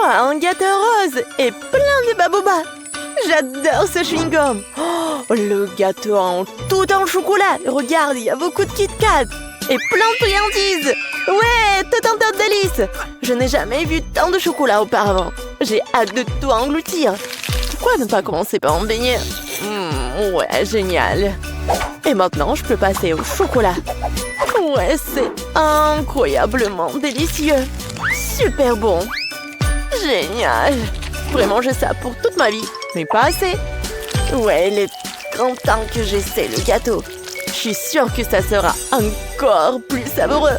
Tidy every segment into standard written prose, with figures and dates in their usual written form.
Oh, un gâteau rose et plein de babobas. J'adore ce chewing-gum. Oh, le gâteau tout en chocolat. Regarde, il y a beaucoup de Kit Kat et plein de friandises. Ouais, tout un tas de délices. Je n'ai jamais vu tant de chocolat auparavant. J'ai hâte de tout engloutir. Pourquoi ne pas commencer par en baigner? Ouais, génial. Et maintenant, je peux passer au chocolat. Ouais, c'est incroyablement délicieux. Super bon. Génial. Je pourrais manger ça pour toute ma vie, mais pas assez. Ouais, il est grand temps que j'essaie le gâteau. Je suis sûre que ça sera encore plus savoureux.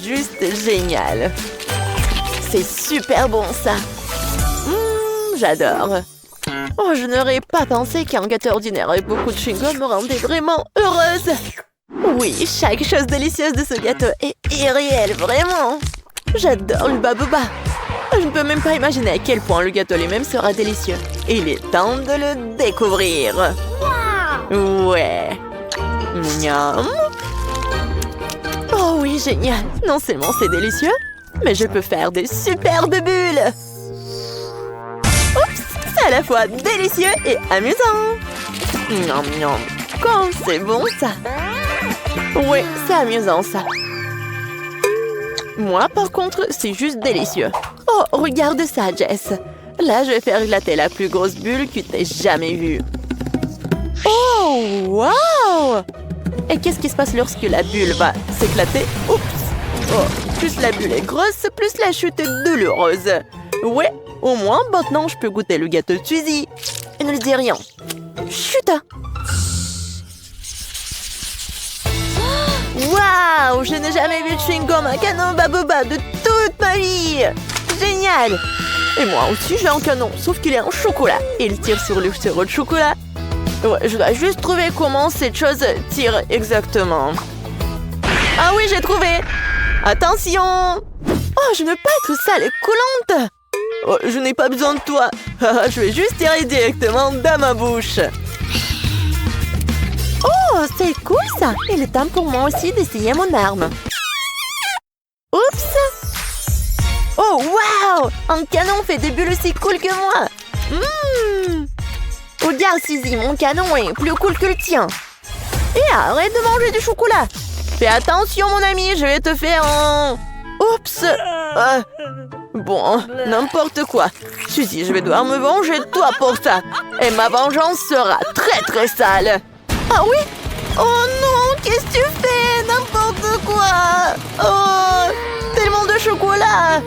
Juste génial. C'est super bon, ça. J'adore. Oh, je n'aurais pas pensé qu'un gâteau ordinaire avec beaucoup de chewing-gum me rendait vraiment heureuse. Oui, chaque chose délicieuse de ce gâteau est irréelle, vraiment. J'adore le baboba. Je ne peux même pas imaginer à quel point le gâteau lui-même sera délicieux. Il est temps de le découvrir. Ouais. Miam. Oh oui, génial. Non seulement c'est délicieux, mais je peux faire des superbes bulles. Oups, c'est à la fois délicieux et amusant. Miam, miam. Quand c'est bon, ça. Oui, c'est amusant, ça. Moi, par contre, c'est juste délicieux. Oh, regarde ça, Jess. Là, je vais faire éclater la plus grosse bulle que tu aies jamais vue. Oh, wow! Et qu'est-ce qui se passe lorsque la bulle va s'éclater? Oups! Oh, plus la bulle est grosse, plus la chute est douloureuse. Ouais, au moins, maintenant, je peux goûter le gâteau de Suzy. Et ne lui dis rien. Chut! Waouh! Je n'ai jamais vu de chewing-gum à canon baboba de toute ma vie! Génial! Et moi aussi, j'ai un canon, sauf qu'il est en chocolat. Et il tire sur le sirop de chocolat. Ouais, je dois juste trouver comment cette chose tire exactement. Ah oui, j'ai trouvé! Attention! Oh, je ne veux pas être sale et collante! Oh, je n'ai pas besoin de toi. Je vais juste tirer directement dans ma bouche. Oh, c'est cool ça! Il est temps pour moi aussi d'essayer mon arme. Oups! Oh, wow! Un canon fait des bulles aussi cool que moi! Regarde, Suzy, mon canon est plus cool que le tien. Et arrête de manger du chocolat! Fais attention, mon ami, je vais te faire un... Oups! Bon, n'importe quoi. Suzy, je vais devoir me venger de toi pour ça. Et ma vengeance sera très très sale. Ah oui? Oh non, qu'est-ce que tu fais? N'importe quoi! Oh, tellement de chocolat!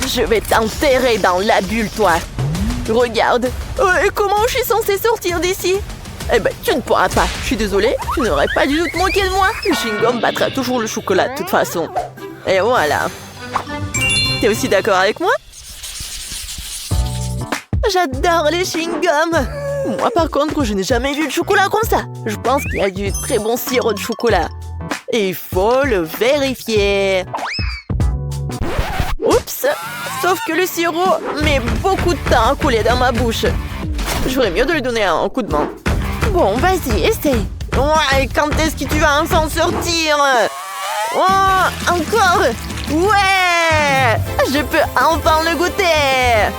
Je vais t'enterrer dans la bulle, toi. Regarde. Et comment je suis censée sortir d'ici? Eh ben, tu ne pourras pas. Je suis désolée, tu n'aurais pas dû te moquer de moi. Le chewing-gum battra toujours le chocolat de toute façon. Et voilà. T'es aussi d'accord avec moi? J'adore les chewing-gums. Moi, par contre, je n'ai jamais vu de chocolat comme ça. Je pense qu'il y a du très bon sirop de chocolat. Et il faut le vérifier. Oups! Sauf que le sirop met beaucoup de temps à couler dans ma bouche. J'aurais mieux de lui donner un coup de main. Bon, vas-y, essaye. Ouais, quand est-ce que tu vas s'en sortir? Oh, encore? Ouais! Je peux enfin le goûter!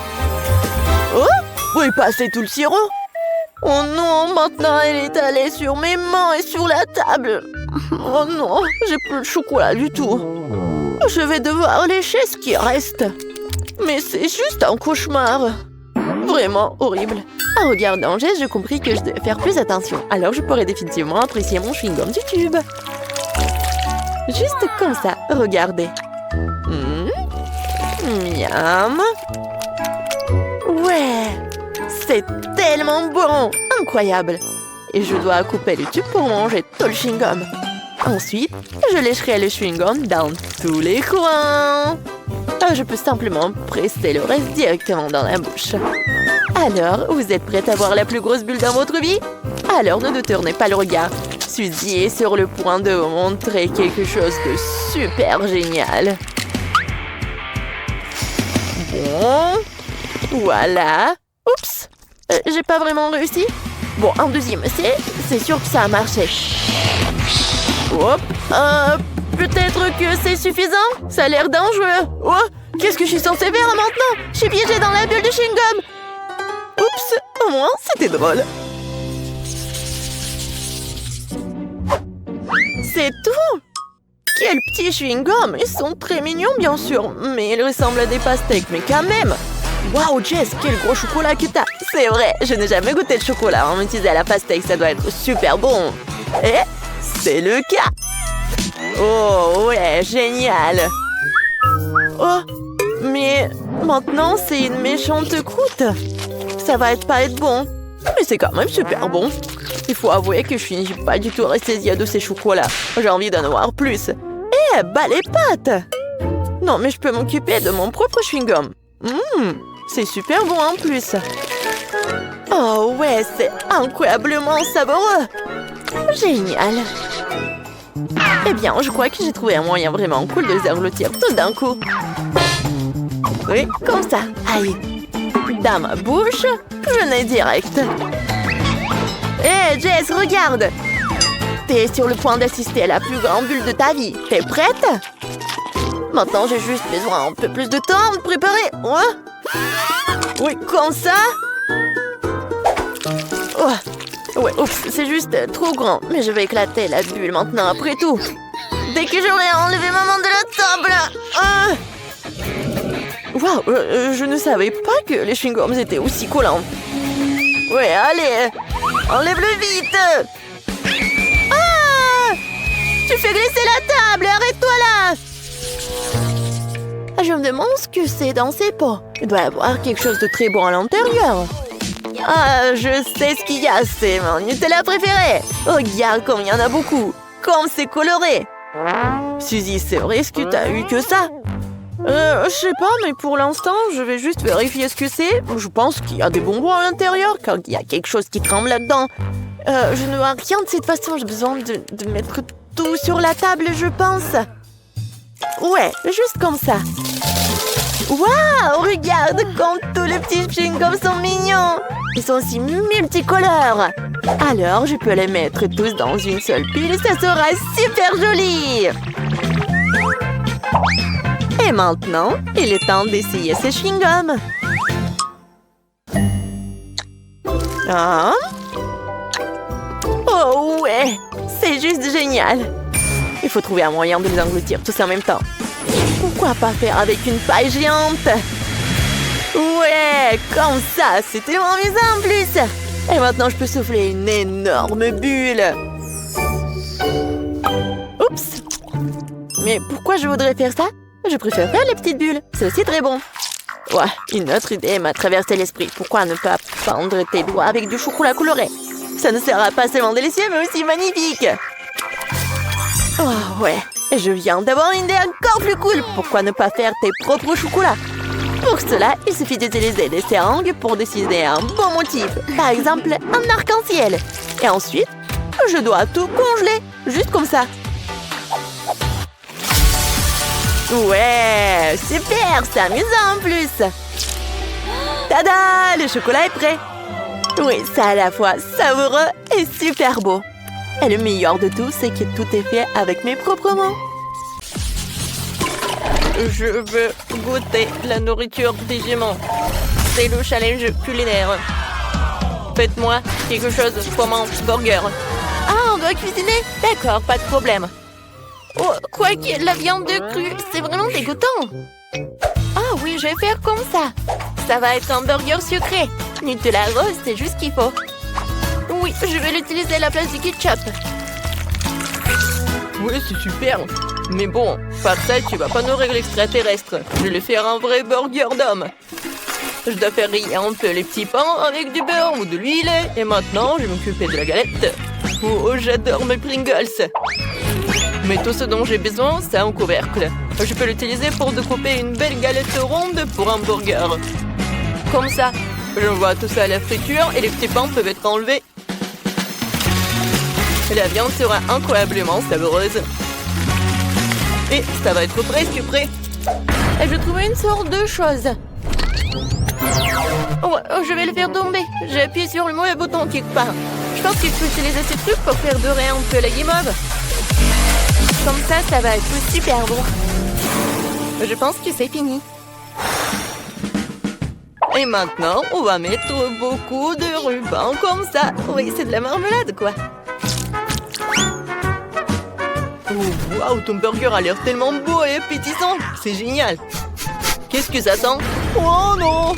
Oh! Où est passé tout le sirop? Oh non, maintenant elle est allée sur mes mains et sur la table. Oh non, j'ai plus de chocolat du tout. Je vais devoir lécher ce qui reste. Mais c'est juste un cauchemar. Vraiment horrible. En regardant Jess, j'ai compris que je devais faire plus attention. Alors je pourrais définitivement apprécier mon chewing-gum du tube. Juste comme ça, regardez. Miam. Ouais, c'est tellement bon. Incroyable. Et je dois couper le tube pour manger tout le chewing-gum. Ensuite, je lécherai le chewing-gum dans tous les coins. Je peux simplement presser le reste directement dans la bouche. Alors, vous êtes prête à voir la plus grosse bulle dans votre vie? Alors, ne détournez pas le regard. Suzy est sur le point de vous montrer quelque chose de super génial. Bon, voilà. Oups, j'ai pas vraiment réussi. Bon, un deuxième essai, c'est sûr que ça a marché. Hop, peut-être que c'est suffisant? Ça a l'air dangereux. Oh, Qu'est-ce que je suis censée faire maintenant? Je suis piégée dans la bulle de chewing-gum. Oups, au moins, c'était drôle. C'est tout. Quels petits chewing-gums. Ils sont très mignons, bien sûr. Mais ils ressemblent à des pastèques, mais quand même. Waouh, Jess, quel gros chocolat que t'as. C'est vrai, je n'ai jamais goûté de chocolat. On m'utilisait à la pastèque, ça doit être super bon. Et c'est le cas. Oh, ouais, génial. Oh, mais maintenant, c'est une méchante croûte. Ça va pas être bon. Mais c'est quand même super bon. Il faut avouer que je suis pas du tout restée de ces chocolats. J'ai envie d'en avoir plus. Eh, bah les pâtes! Non, mais je peux m'occuper de mon propre chewing-gum. C'est super bon en plus. Oh ouais, c'est incroyablement savoureux. Génial. Eh bien, je crois que j'ai trouvé un moyen vraiment cool de les engloutir tout d'un coup. Oui, comme ça. Aïe. Dans ma bouche, je n'ai direct. Hé, Jess, regarde! T'es sur le point d'assister à la plus grande bulle de ta vie. T'es prête? Maintenant, j'ai juste besoin un peu plus de temps de préparer. Oui, comme ça? Oh. Ouais, oups, c'est juste trop grand. Mais je vais éclater la bulle maintenant, après tout. Dès que j'aurai enlevé ma main de la table. Waouh, je ne savais pas que les chewing-gums étaient aussi collants. Ouais, allez, enlève-le vite. Ah! Tu fais glisser la table, arrête-toi là. Je me demande ce que c'est dans ces pots. Il doit y avoir quelque chose de très bon à l'intérieur. Ah, je sais ce qu'il y a, c'est mon Nutella préféré. Regarde comme il y en a beaucoup. Comme c'est coloré. Suzy, c'est vrai ce que t'as eu que ça? Je sais pas, mais pour l'instant, je vais juste vérifier ce que c'est. Je pense qu'il y a des bonbons à l'intérieur, car il y a quelque chose qui tremble là-dedans. Je ne vois rien de cette façon. J'ai besoin de mettre tout sur la table, je pense. Ouais, juste comme ça. Waouh, regarde comme tous les petits chewing-gums sont mignons. Ils sont aussi multicolores. Alors, je peux les mettre tous dans une seule pile et ça sera super joli. Et maintenant, il est temps d'essayer ces chewing-gums. Ah. Oh ouais, c'est juste génial. Il faut trouver un moyen de les engloutir tous en même temps. Pourquoi pas faire avec une paille géante? Ouais, comme ça, c'est tellement amusant en plus. Et maintenant, je peux souffler une énorme bulle. Oups. Mais pourquoi je voudrais faire ça? Je préfère faire les petites bulles. C'est aussi très bon. Ouais, une autre idée m'a traversé l'esprit. Pourquoi ne pas pendre tes doigts avec du chocolat coloré? Ça ne sera pas seulement délicieux, mais aussi magnifique. Oh ouais, et je viens d'avoir une idée encore plus cool. Pourquoi ne pas faire tes propres chocolats? Pour cela, il suffit d'utiliser des seringues pour dessiner un beau motif. Par exemple, un arc-en-ciel. Et ensuite, je dois tout congeler. Juste comme ça. Ouais, super, c'est amusant en plus. Tada, le chocolat est prêt. Oui, c'est à la fois savoureux et super beau. Et le meilleur de tout, c'est que tout est fait avec mes propres mains. Je veux goûter la nourriture des gémeaux. C'est le challenge culinaire. Faites-moi quelque chose comme un burger. Ah, on doit cuisiner? D'accord, pas de problème. Oh, quoi que la viande crue, c'est vraiment dégoûtant. Ah oui, je vais faire comme ça. Ça va être un burger sucré. Nutella rose, c'est juste ce qu'il faut. Oui, je vais l'utiliser à la place du ketchup. Oui, c'est super. Mais bon, par ça, tu vas pas nourrir l'extraterrestre. Je vais faire un vrai burger d'homme. Je dois faire rire un peu les petits pains avec du beurre ou de l'huile. Et maintenant, je vais m'occuper de la galette. Oh, j'adore mes Pringles. Mais tout ce dont j'ai besoin, c'est un couvercle. Je peux l'utiliser pour découper une belle galette ronde pour un burger. Comme ça, j'envoie tout ça à la friture et les petits pains peuvent être enlevés. La viande sera incroyablement savoureuse. Et ça va être presque prêt. Et je trouvais une sorte de chose. Oh, je vais le faire tomber. J'ai appuyé sur le mauvais bouton quelque part. Je pense que je peux utiliser ce truc pour faire dorer un peu la guimauve. Comme ça va être super bon. Je pense que c'est fini. Et maintenant, on va mettre beaucoup de ruban comme ça. Oui, c'est de la marmelade, quoi. Oh, waouh, ton burger a l'air tellement beau et appétissant. C'est génial. Qu'est-ce que ça sent? Oh non!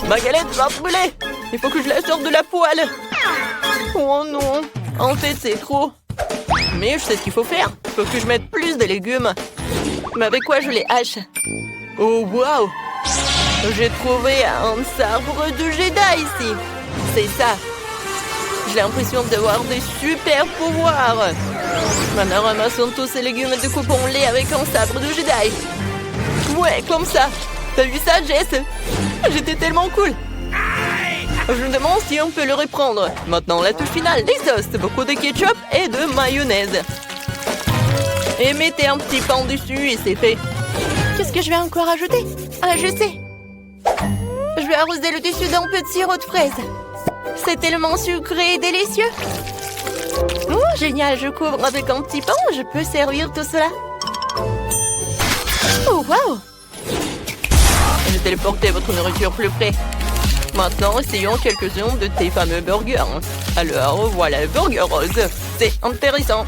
Ma galette va brûler. Il faut que je la sorte de la poêle. Oh non. En fait, c'est trop. Mais je sais ce qu'il faut faire. Il faut que je mette plus de légumes. Mais avec quoi je les hache? Oh, waouh! J'ai trouvé un sabre de Jedi ici. C'est ça. J'ai l'impression d'avoir des super pouvoirs. Maintenant, ramassons tous ces légumes et découpons-les avec un sabre de Jedi. Ouais, comme ça. T'as vu ça, Jess? J'étais tellement cool. Je me demande si on peut le reprendre. Maintenant, la touche finale, des sauces, beaucoup de ketchup et de mayonnaise. Et mettez un petit pain dessus et c'est fait. Qu'est-ce que je vais encore ajouter? Ah, je sais. Je vais arroser le dessus d'un peu de sirop de fraise. C'est tellement sucré et délicieux. Oh, génial, je couvre avec un petit pain. Je peux servir tout cela. Oh, waouh! J'ai téléporté votre nourriture plus près. Maintenant, essayons quelques-uns de tes fameux burgers. Alors, voilà le burger rose. C'est intéressant.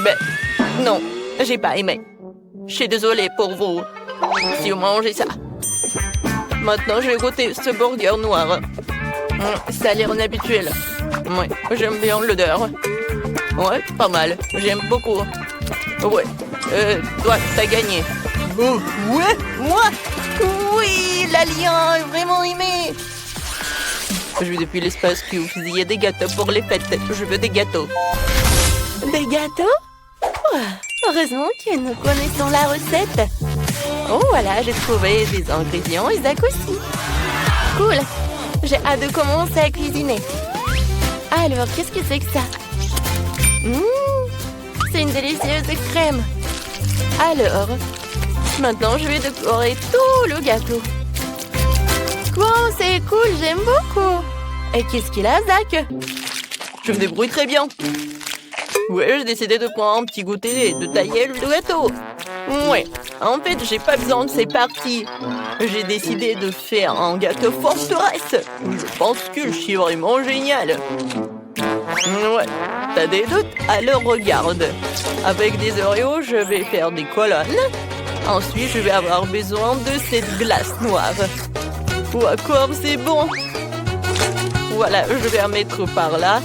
Ben, non, j'ai pas aimé. Je suis désolée pour vous si vous mangez ça. Maintenant, je vais goûter ce burger noir. Ça a l'air inhabituel. Ouais, j'aime bien l'odeur. Ouais, pas mal. J'aime beaucoup. Ouais, toi, t'as gagné. Oh, ouais, moi? Oui, l'alien est vraiment aimé. Je veux depuis l'espace que vous faisiez des gâteaux pour les fêtes. Je veux des gâteaux. Des gâteaux? Oh, heureusement que nous connaissons la recette. Oh, voilà, j'ai trouvé des ingrédients et Zach aussi. Cool. J'ai hâte de commencer à cuisiner. Alors, qu'est-ce que c'est que ça? C'est une délicieuse crème. Alors, maintenant, je vais décorer tout le gâteau. Wow, c'est cool, j'aime beaucoup. Et qu'est-ce qu'il a, Zach? Je me débrouille très bien. Ouais, j'ai décidé de prendre un petit goûter et de tailler le gâteau. Ouais, en fait, j'ai pas besoin de ces parties. J'ai décidé de faire un gâteau forteresse. Je pense que je suis vraiment génial. Ouais, t'as des doutes? Alors regarde. Avec des Oreos, je vais faire des colonnes. Ensuite, je vais avoir besoin de cette glace noire. Ou encore, c'est bon. Voilà, je vais en mettre par là.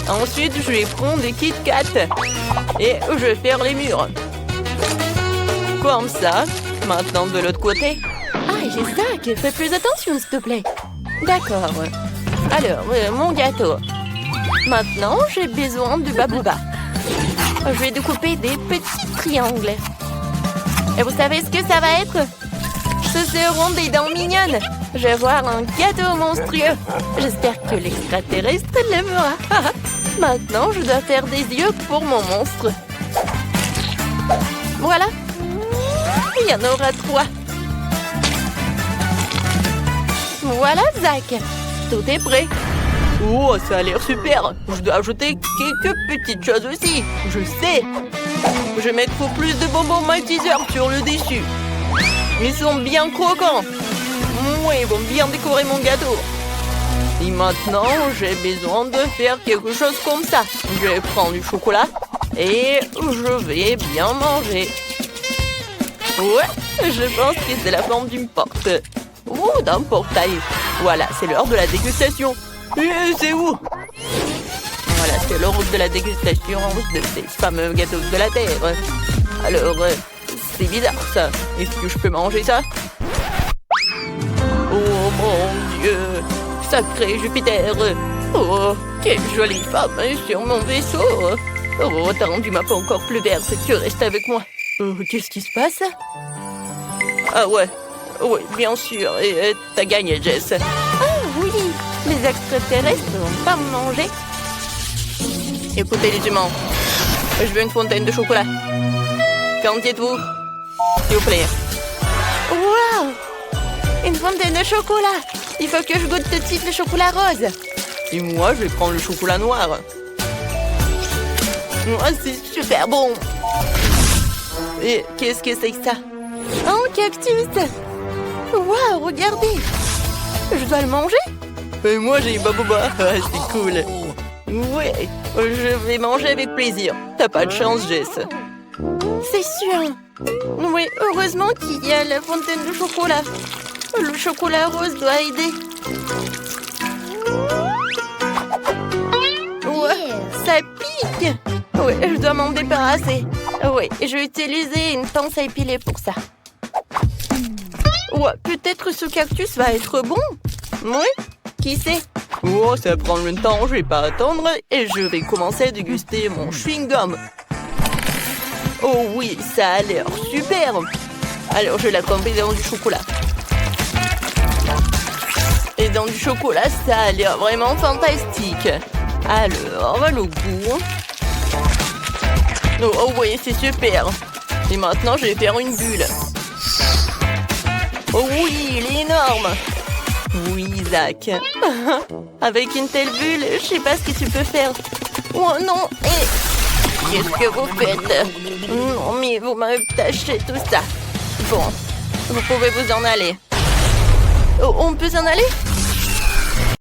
Ensuite, je vais prendre des Kit Kat. Et je vais faire les murs. Comme ça. Maintenant, de l'autre côté. Ah, j'ai ça. Fais plus attention, s'il te plaît. D'accord. Alors, mon gâteau. Maintenant, j'ai besoin de babouba. Je vais découper des petits triangles. Et vous savez ce que ça va être? Ce seront des dents mignonnes. Je vais voir un gâteau monstrueux. J'espère que l'extraterrestre l'aimera. Maintenant, je dois faire des yeux pour mon monstre. Voilà. Il y en aura 3. Voilà, Zach. Tout est prêt. Oh, ça a l'air super. Je dois ajouter quelques petites choses aussi. Je sais. Je vais mettre plus de bonbons Malteser sur le dessus. Ils sont bien croquants. Oui, ils vont bien décorer mon gâteau. Et maintenant, j'ai besoin de faire quelque chose comme ça. Je vais prendre du chocolat et je vais bien manger. Ouais, je pense que c'est la forme d'une porte. Ou d'un portail. Voilà, c'est l'heure de la dégustation. Et c'est où? Voilà, c'est l'heure de la dégustation de ces fameux gâteaux de la Terre. Alors, c'est bizarre ça. Est-ce que je peux manger ça? Oh mon Dieu! Sacré Jupiter! Oh, quelle jolie femme sur mon vaisseau! Oh, t'as rendu ma peau encore plus verte. Tu restes avec moi. Qu'est-ce qui se passe? Ah ouais, oui, bien sûr. Et t'as gagné, Jess. Ah oui! Les extraterrestres ne vont pas me manger. Écoutez les humains, je veux une fontaine de chocolat. Qu'en dites-vous? S'il vous plaît. Wow! Une fontaine de chocolat! Il faut que je goûte tout de suite le chocolat rose. Et moi, je vais prendre le chocolat noir. Oh, c'est super bon. Et qu'est-ce que c'est que ça? Un cactus. Waouh, regardez. Je dois le manger? Et moi, j'ai Baboba. Ah, c'est cool. Ouais, je vais manger avec plaisir. T'as pas de chance, Jess. C'est sûr. Oui, heureusement qu'il y a la fontaine de chocolat. Le chocolat rose doit aider. Ouais, ça pique. Ouais, je dois m'en débarrasser. Ouais, je vais utiliser une pince à épiler pour ça. Ouais, peut-être que ce cactus va être bon. Oui, qui sait? Oh, ça prend le temps, je vais pas attendre. Et je vais commencer à déguster mon chewing-gum. Oh oui, ça a l'air super. Alors, je vais la tremper dans du chocolat. Et dans du chocolat, ça a l'air vraiment fantastique. Alors, le goût. Oh oui, c'est super. Et maintenant, je vais faire une bulle. Oh oui, il est énorme. Oui, Zach. Avec une telle bulle, je sais pas ce que tu peux faire. Oh non, qu'est-ce que vous faites? Non, mais vous m'avez taché tout ça. Bon, vous pouvez vous en aller. Oh, on peut s'en aller?